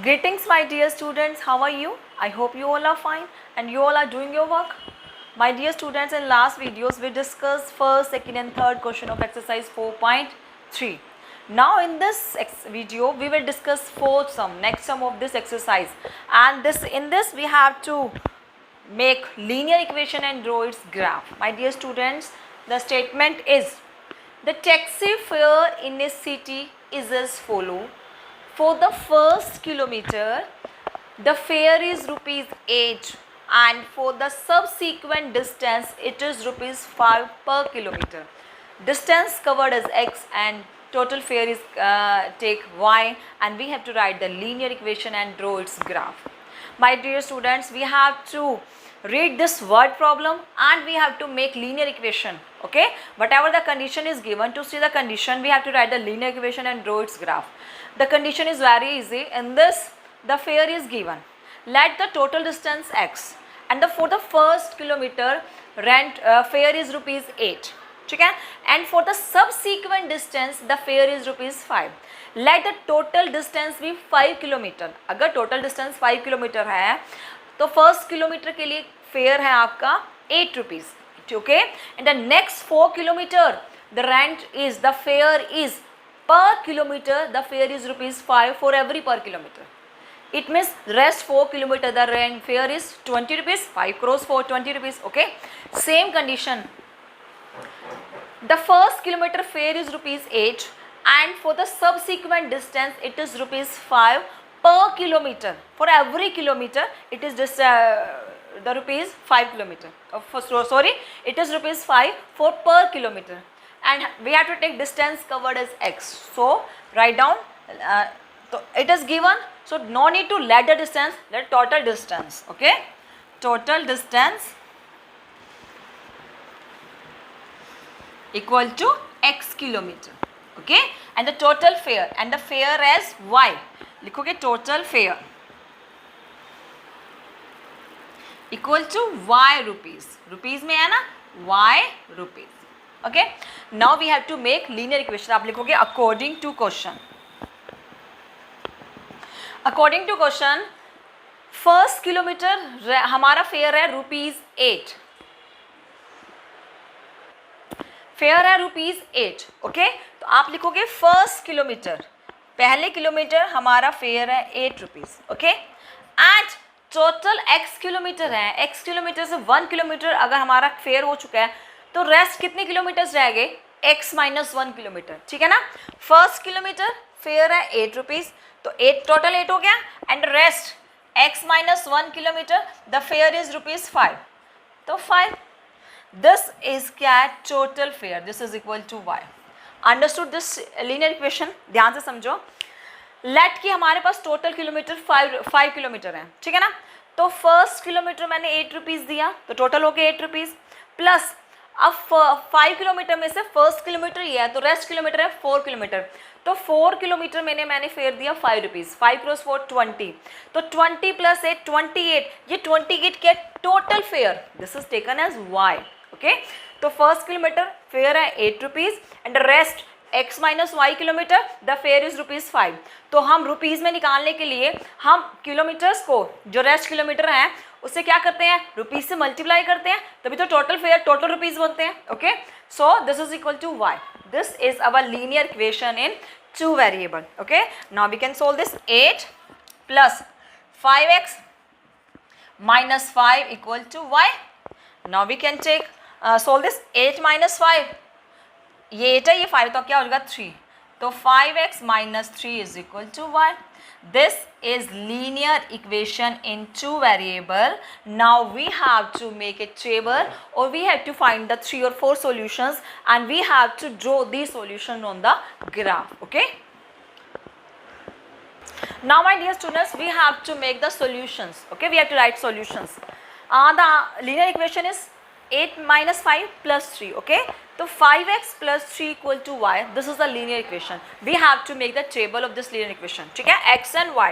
Greetings, my dear students. How are you? I hope you all are fine and you all are doing your work. My dear students, in last videos we discussed first, second and third question of exercise 4.3. Now in this video we will discuss fourth sum, next sum of this exercise, and in this we have to make linear equation and draw its graph. My dear students, the statement is the taxi fare in a city is as follow. For the first kilometer, the fare is ₹8 and for the subsequent distance, it is ₹5 per kilometer. Distance covered is x and total fare is take y, and we have to write the linear equation and draw its graph. My dear students, we have to read this word problem and we have to make linear equation. Okay, whatever the condition is given, to see the condition we have to write the linear equation and draw its graph. The condition is very easy. In this, the fare is given, let the total distance x, and for the first kilometer fare is ₹8, ठीक है, and for the subsequent distance the fare is ₹5. let the total distance be 5 kilometre. अगर total distance 5 kilometre है तो first kilometre के लिए fair है आपका ₹8. Okay, and the next 4 kilometer the rent is, the fare is per kilometer, the fare is ₹5 for every per kilometer. It means rest 4 kilometer the rent fare is ₹20, 5 crores for ₹20. Okay, same condition. The first kilometer fare is ₹8 and for the subsequent distance it is ₹5 per kilometer. For every kilometer it is just the ₹5 kilometer. It is ₹5 for per kilometer, and we have to take distance covered as x. So write down. So it is given. So no need to let the distance. Let total distance. Okay, total distance equal to x kilometer. Okay, and the total fare, and the fare as y. लिखोगे total fare equal to y rupees. Rupees में है ना, y rupees. Okay, now we have to make linear equation. आप लिखोगे according to question. According to question, first kilometre हमारा fair है ₹8. Fair है ₹8. Okay, तो आप लिखोगे फर्स्ट किलोमीटर, पहले किलोमीटर हमारा फेयर है ₹8. Okay, and total x kilometre है. x किलोमीटर से 1 किलोमीटर अगर हमारा फेयर हो चुका है तो रेस्ट कितने किलोमीटर्स रह गए? x - 1 kilometre. ठीक है ना. फर्स्ट किलोमीटर फेयर है ₹8, तो 8 टोटल 8 हो गया, and rest x - 1 kilometre the fare is ₹5, तो 5. दिस इज क्या है? Total fare. This is equal to y. Understood this linear equation? ध्यान से समझो. लेट कि हमारे पास टोटल किलोमीटर 5 किलोमीटर है. ठीक है ना. तो फर्स्ट किलोमीटर मैंने ₹8 दिया, तो टोटल हो गया ₹8 प्लस. अब 5 किलोमीटर में से फर्स्ट किलोमीटर ये है, तो रेस्ट किलोमीटर है 4 किलोमीटर. तो 4 किलोमीटर मैंने फेयर दिया ₹5. 5 क्रॉस 4 20, तो 20 प्लस 8 28. ये 28 क्या? Total fare. This is taken as y. Okay, तो फर्स्ट किलोमीटर फेयर है ₹8 and rest x - y kilometre the fare is ₹5. तो हम रुपीज़ में निकालने के लिए हम किलोमीटर्स को, जो रेस्ट किलोमीटर हैं, उससे क्या करते हैं? रुपीज़ से मल्टीप्लाई करते हैं, तभी तो टोटल फेयर टोटल रुपीज़ बनते हैं. Okay, so this is equal to y. This is our linear equation in 2 variable. Okay, now we can solve this. 8 plus 5x - 5 equal to y. Now we can take solve this. 8 - 5, ये 8 है, ये 5, तो क्या हो जाएगा? 3. तो 5x - 3 is equal to y. This is linear equation in 2 variable. Now we have to make a table, और we have to find the 3 or 4 solutions, and we have to draw these solutions on the graph. Okay, now my dear students, we have to make the solutions. Okay, we have to write solutions. The linear equation is 8 - 5 plus 3. Okay, so 5x plus 3 equal to y. This is the linear equation. We have to make the table of this linear equation. ठीक है, x and y.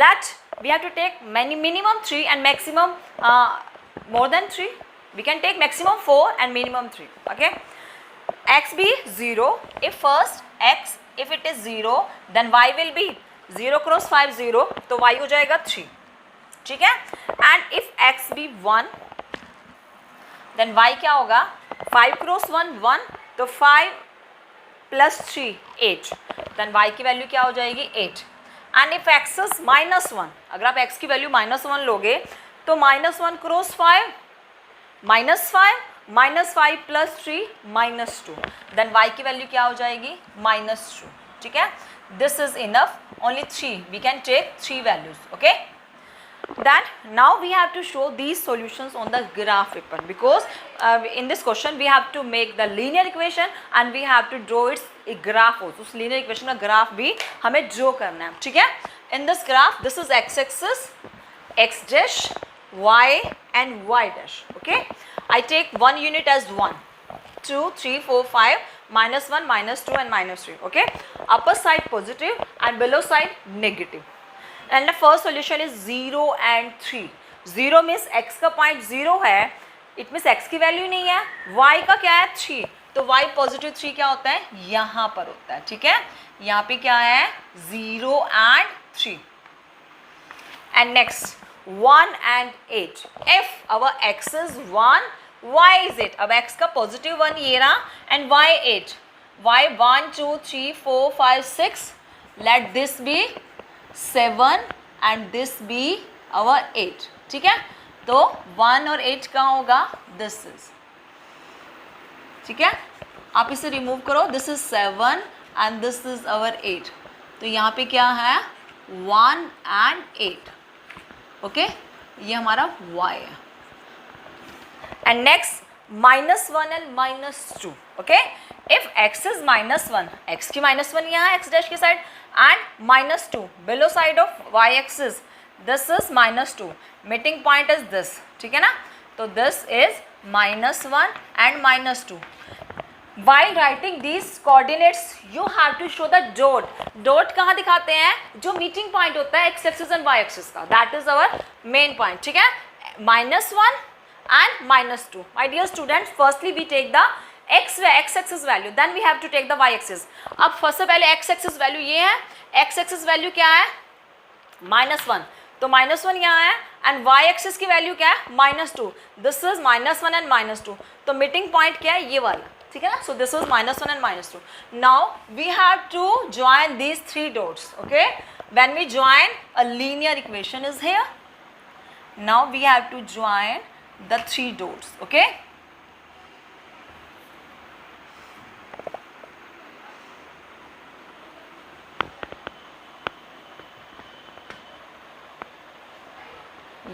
Let we have to take minimum 3 and maximum more than 3. We can take maximum 4 and minimum 3. Okay, x be 0 if first x, if it is 0 then y will be 0 cross 5 0, तो y हो जाएगा 3, ठीक है। And if x be 1 then y क्या होगा, 5 cross 1 1, तो 5 plus 3 8, then y की value क्या हो जाएगी 8। एंड इफ x इज -1, अगर आप x की वैल्यू -1 लोगे तो -1 क्रॉस 5 -5 प्लस 3 -2, देन y की वैल्यू क्या हो जाएगी -2, ठीक है। This is enough, only 3, we can take 3 values, okay। Then now we have to show these solutions on the graph paper, because in this question we have to make the linear equation and we have to draw its a graph also। उस linear equation का graph भी हमें draw करना है, ठीक है। In this graph, this is x-axis, x dash, y and y dash, okay। I take one unit as 1, 2, 3, 4, 5, -1, -2 and -3, okay। Upper side positive and below side negative, and the first solution is 0 and 3। 0 means x का point 0 है, it means x की value नहीं है, y का क्या है 3, तो y positive 3 क्या होता है, यहाँ पर होता है, ठीक है। यहाँ पे क्या है 0 and 3। and next 1 and 8, if our x is 1, y is 8, अब x का पॉजिटिव 1 ये रहा and y 8, y 1 2 3 4 5 6, let this be 7 and this be our 8, ठीक है। तो 1 और 8 कहाँ होगा, this is, ठीक है। आप इसे रिमूव करो, this is 7 and this is our 8, तो यहाँ पे क्या है 1 and 8, ओके, ये हमारा y है। and next -1 and -2, okay। if x is -1, x की -1 यहाँ है x dash की side, and -2 below side of y axis, this is -2, meeting point is this, ठीक है ना। तो this is -1 and -2। while writing these coordinates you have to show the dot। dot कहाँ दिखाते हैं, जो meeting point होता है x axis and y axis का, that is our main point, ठीक है। -1 and -2, my dear students, firstly we take the x axis value, then we have to take the y axis। अब first से पहले x axis value ये है, x axis value क्या है -1, तो -1 यहाँ है, एंड y axis की वैल्यू क्या है -2, दिस इज -1 and -2, तो मीटिंग पॉइंट क्या है ये वाला, ठीक है ना। So this is -1 and -2। Now we have to join these 3 dots, okay. When we join a linear equation is here, now we have to join the 3 dots, okay।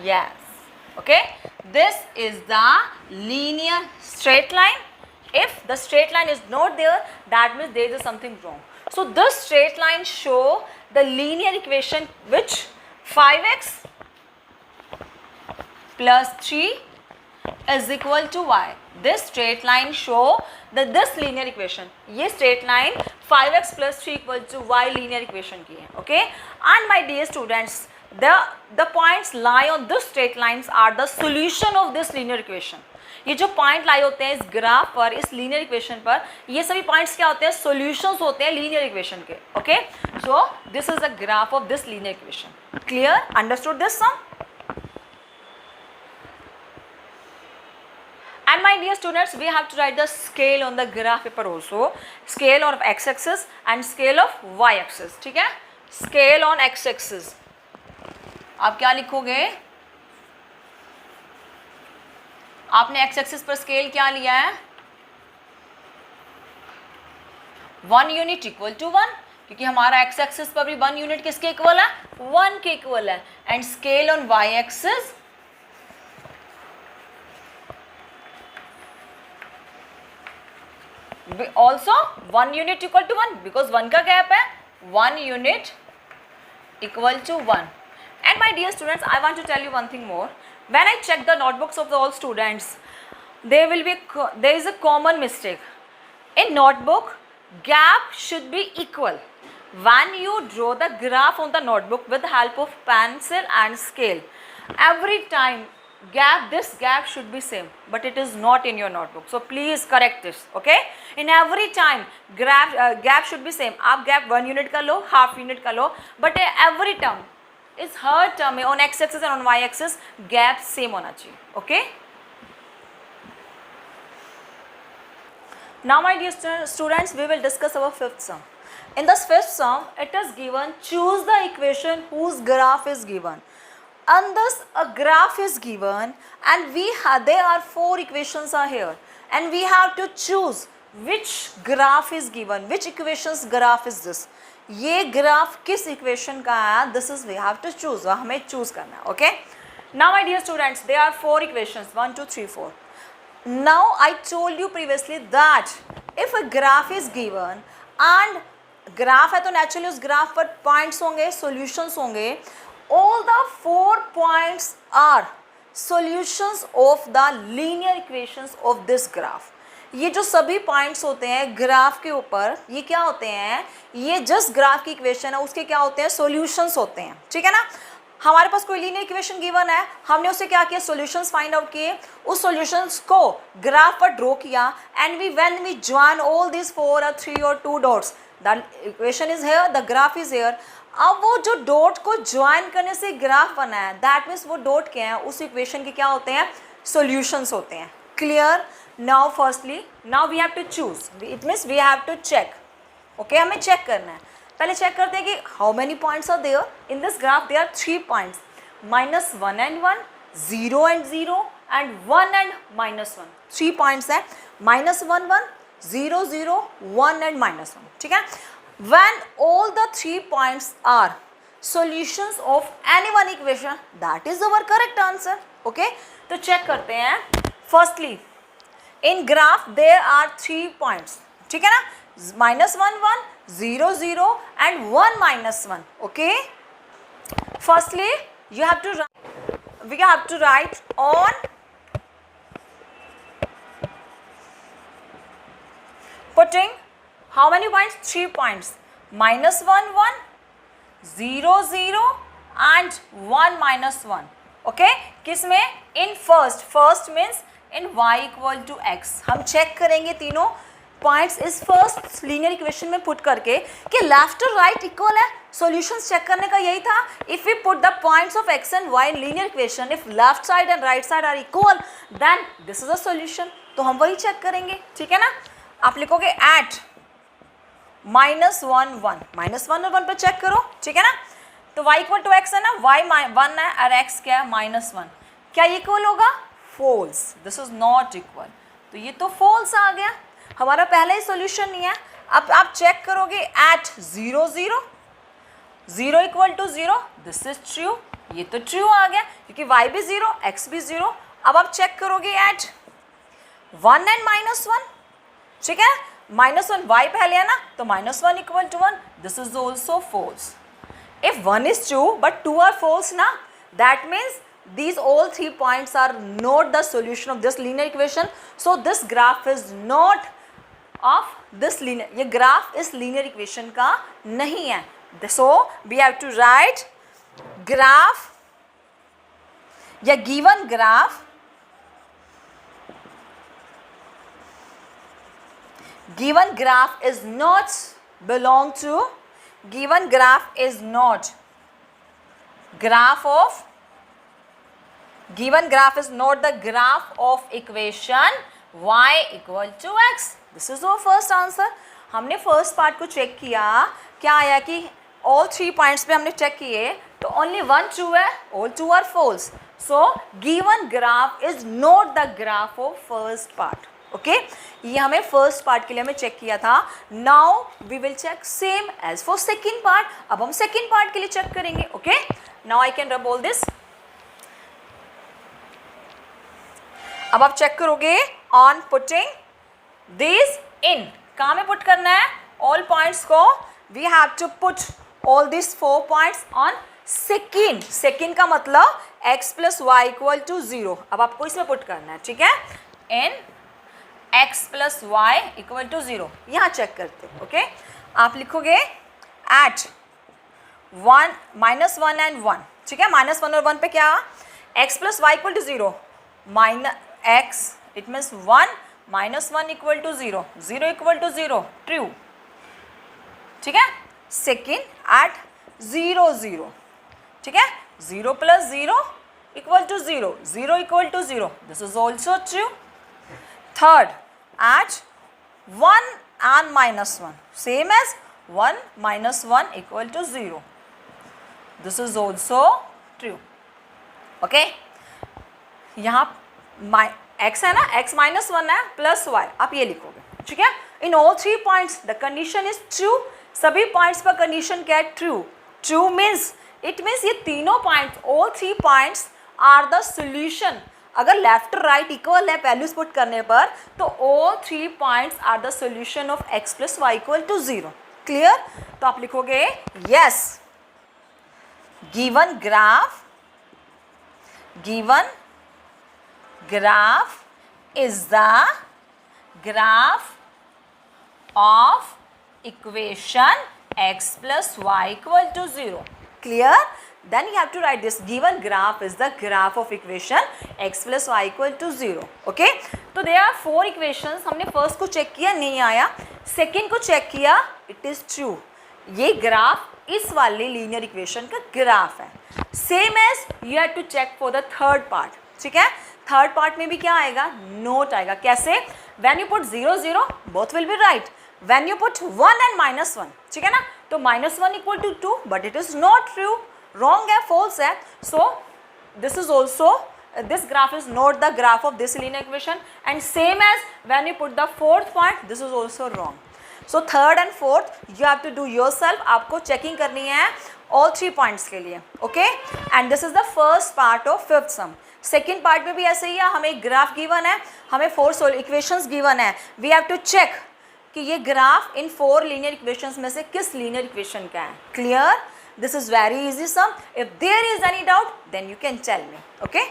yes, okay, this is the linear straight line। if the straight line is not there, that means there is something wrong। so this straight line show the linear equation which 5x plus 3 is equal to y। this straight line show that this linear equation, ये straight line 5x plus 3 equal to y linear equation की है, okay। and my dear students, the points lie on this straight lines are the solution of this linear equation। ये जो point लाई होते हैं इस graph पर, इस लीनियर इक्वेशन पर, ये सभी पॉइंट्स क्या होते हैं, सॉल्यूशंस होते हैं लीनियर इक्वेशन के, okay. So this is a graph of this linear equation. Clear, understood this sum. And my dear students, we have to write the scale on the graph paper also, scale of x-axis and scale of y-axis, ठीक है। scale on x-axis आप क्या लिखोगे, आपने x-axis पर scale क्या लिया है 1 यूनिट इक्वल टू 1, क्योंकि हमारा x-axis पर भी 1 यूनिट किसके इक्वल है 1 के इक्वल है। And scale on y-axis also 1 unit equal to 1, because 1 का gap है 1 unit equal to 1। and my dear students, I want to tell you one thing more। when I check the notebooks of all students, there is a common mistake in notebook, gap should be equal। when you draw the graph on the notebook with the help of pencil and scale, every time gap, this gap should be same, but it is not in your notebook, so please correct this. Okay, in every time gap should be same. आप gap 1 unit का लो, half unit का लो, but every term is her term में on x axis and on y axis gap same होना चाहिए. Okay, now my dear students, we will discuss our fifth sum. In this fifth sum, it is given, choose the equation whose graph is given. And thus a graph is given, and there are 4 equations are here, and we have to choose which graph is given, which equation's graph is this. ये graph किस equation का है, this is we have to choose, हमें choose करना है. Okay, now my dear students, there are 4 equations, 1 2 3 4. Now I told you previously that if a graph is given and graph है तो naturally उस graph पर points होंगे, solutions होंगे. All the 4 points are solutions of the linear equations of this graph. ये जो सभी points होते हैं ग्राफ के ऊपर, ये क्या होते हैं, ये जस्ट ग्राफ की इक्वेशन है, उसके क्या होते हैं, सॉल्यूशंस होते हैं. ठीक है ना. हमारे पास कोई लीनियर इक्वेशन गिवन है, हमने उससे क्या किया, सॉल्यूशंस फाइंड आउट किए, उस सॉल्यूशंस को ग्राफ पर ड्रॉ किया, and when we join all this 4 or 3 or 2 dots, the equation is here, the graph is here. अब वो जो डॉट को ज्वाइन करने से ग्राफ बना है, दैट मीन्स वो डॉट क्या है, उस इक्वेशन के क्या होते हैं, सॉल्यूशंस होते हैं. Clear. Now firstly, now we have to choose, it means we have to check. Okay, हमें चेक करना है. पहले चेक करते हैं कि how many points are there in this graph. There are 3 points, -1 and 1, 0 and 0, and 1 and -1. 3 points हैं, -1 1, 0 0, 1 and -1. ठीक है. When all the 3 points are solutions of any one equation, that is our correct answer. Okay, तो check करते हैं. Firstly, in graph there are 3 points. ठीक है ना, -1 1, 0 0, and 1 -1. Okay, firstly we have to write on putting how many points, 3 points, -1 1, 0 0, and 1 -1. Okay, किस में, in first means in y equal to x. हम check करेंगे तीनों पॉइंट्स इस first linear equation में पुट करके कि लेफ्ट और राइट इक्वल है. सॉल्यूशंस चेक करने का यही था. If we put the points of x and y in linear equation, if left side and right side are equal, then this is a solution. तो हम वही चेक करेंगे. ठीक है ना. आप लिखोगे एट -1 1, -1 और 1 पे चेक करो. ठीक है ना. तो y इक्वल टू x है ना, y 1 है और x क्या है, -1. क्या इक्वल होगा, false. This is not equal, तो ये तो फॉल्स आ गया, हमारा पहला ही सॉल्यूशन नहीं है. अब आप चेक करोगे at 0 0, 0 equal to 0, this is true, ये तो ट्रू आ गया क्योंकि y भी 0, x भी 0. अब आप चेक करोगे एट 1 and -1. ठीक है, -1 y पहले है ना, तो -1 equal to 1, this is also false. If 1 is true but 2 are false ना, that means these all 3 points are not the solution of this linear equation. So this graph is not of this linear, ये graph इस linear equation का नहीं है. So we have to write graph या given graph, given graph is not belong to, given graph is not graph of, given graph is not the graph of equation y equal to x. This is our first answer. हमने first part को check किया, क्या आया कि all 3 points पे हमने check किए तो ओनली 1 ट्रू है, all 2 are false. So given graph is not the graph of first part. Okay, ये हमें फर्स्ट पार्ट के लिए हमें चेक किया था. Now we will check same as for second part. अब हम सेकेंड पार्ट के लिए चेक करेंगे. Okay, now I can rub all this. अब आप चेक करोगे ऑन पुटिंग दिस इन. कहाँ में पुट करना है, ऑल पॉइंट्स को we have to put all this 4 points on second. Second का मतलब x plus y equal to 0. अब आपको इसमें पुट करना है. ठीक है, in x plus y equal to 0. यहाँ चेक करते हैं. ओके, आप लिखोगे एट 1 -1 and 1. ठीक है, -1 और 1 पे क्या, x plus y equal to 0, minus x, it means 1 minus 1 equal to 0, 0 equal to 0, true. ठीक है. Second, at 0 0, ठीक है. 0 plus 0 equal to 0, 0 equal to 0, this is also true. Third, at 1 and minus 1, same as 1 minus 1 equal to 0, this is also true. Okay, यहाँ x है ना, x minus 1 है plus y, आप ये लिखोगे. ठीक है. In all 3 points the condition is true. सभी पॉइंट्स पर कंडीशन क्या है? True. True means it means ये तीनों points, all 3 points are the solution. अगर लेफ्ट राइट इक्वल है वैल्यूज पुट करने पर, तो all 3 points are the solution of x plus y equal to 0. Clear. तो आप लिखोगे yes, given graph is the graph of equation x plus y equal to 0. Clear? Then you have to write this. Given graph is the graph of equation x plus y equal to 0. Okay? तो there are 4 equations. हमने first को check किया, नहीं आया. Second को check किया, it is true. ये graph इस वाले लीनियर इक्वेशन का ग्राफ है. Same as you have to check for the third part. ठीक है. थर्ड पार्ट में भी क्या आएगा? नोट आएगा. कैसे? When you put 0 0, both will be right. When you put 1 and minus 1, ठीक है ना, तो minus 1 equal to 2, but it is not true, wrong है, false है. So this is also, this graph is not the graph of this linear equation, and same as when you put the fourth point, this is also wrong. So third and fourth you have to do yourself. आपको checking करनी है all 3 points के लिए. Okay, and this is the first part of fifth sum. Second part में भी ऐसे ही है. हमें एक ग्राफ गिवन है, हमें 4 इक्वेशंस गिवन है. वी हैव टू चेक कि ये ग्राफ इन 4 लीनियर इक्वेशंस में से किस लीनियर इक्वेशन का है. Clear. This is very easy sum. If there is any doubt then you can tell me. Okay.